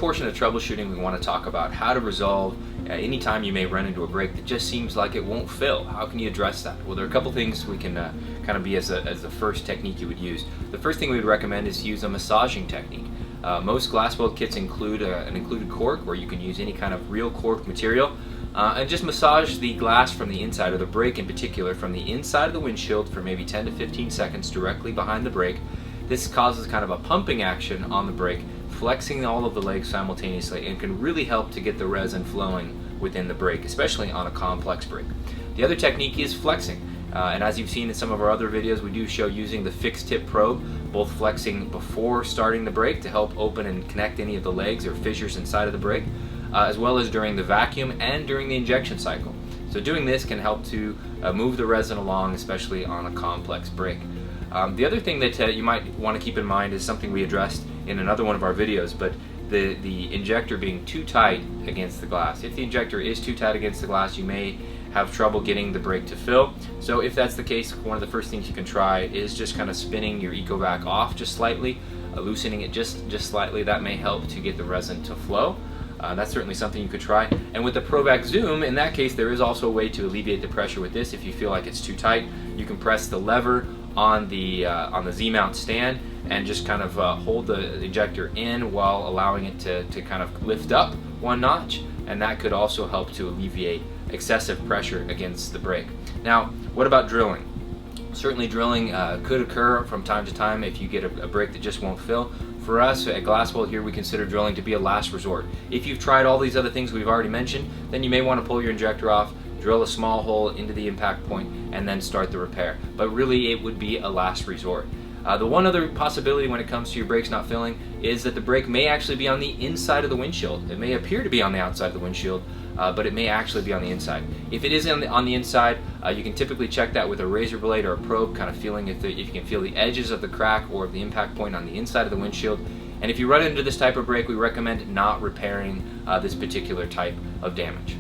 portion of troubleshooting, we want to talk about how to resolve any time you may run into a brake that just seems like it won't fill. How can you address that? Well, there are a couple things we can kind of be as the first technique you would use. The first thing we would recommend is to use a massaging technique. Most glass build kits include an included cork, where you can use any kind of real cork material, and just massage the glass from the inside, or the brake in particular, from the inside of the windshield for maybe 10 to 15 seconds directly behind the brake. This causes kind of a pumping action on the brake, flexing all of the legs simultaneously, and can really help to get the resin flowing within the brake, especially on a complex brake. The other technique is flexing, and as you've seen in some of our other videos, we do show using the fixed tip probe, both flexing before starting the brake to help open and connect any of the legs or fissures inside of the brake, as well as during the vacuum and during the injection cycle. So doing this can help to move the resin along, especially on a complex brake. The other thing that you might want to keep in mind is something we addressed in another one of our videos, but the injector being too tight against the glass. If the injector is too tight against the glass, you may have trouble getting the brake to fill. So if that's the case, one of the first things you can try is just kind of spinning your EcoVac off just slightly, loosening it just slightly. That may help to get the resin to flow. That's certainly something you could try. And with the ProVac Zoom, in that case, there is also a way to alleviate the pressure with this. If you feel like it's too tight, you can press the lever on the Z-mount stand and just kind of hold the injector in while allowing it to kind of lift up one notch, and that could also help to alleviate excessive pressure against the brake. Now, what about drilling? Certainly drilling could occur from time to time if you get a brake that just won't fill. For us at Glasswell here, we consider drilling to be a last resort. If you've tried all these other things we've already mentioned, then you may want to pull your injector off, drill a small hole into the impact point, and then start the repair. But really, it would be a last resort. The one other possibility when it comes to your brakes not filling is that the brake may actually be on the inside of the windshield. It may appear to be on the outside of the windshield, but it may actually be on the inside. If it is on the inside, you can typically check that with a razor blade or a probe, kind of feeling if you can feel the edges of the crack or of the impact point on the inside of the windshield. And if you run into this type of brake, we recommend not repairing this particular type of damage.